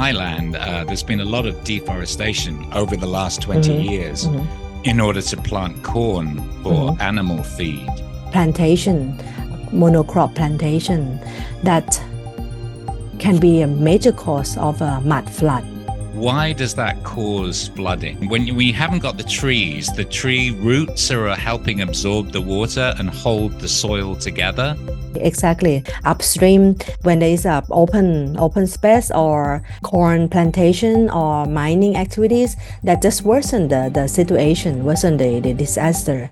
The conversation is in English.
Thailand, there's been a lot of deforestation over the last 20 years in order to plant corn for animal feed. Plantation, monocrop plantation, that can be a major cause of a mud flood. Why does that cause flooding? When we haven't got the tree roots are helping absorb the water and hold the soil together. Exactly. Upstream, when there is a open space or corn plantation or mining activities, that just worsen the situation, worsen the disaster.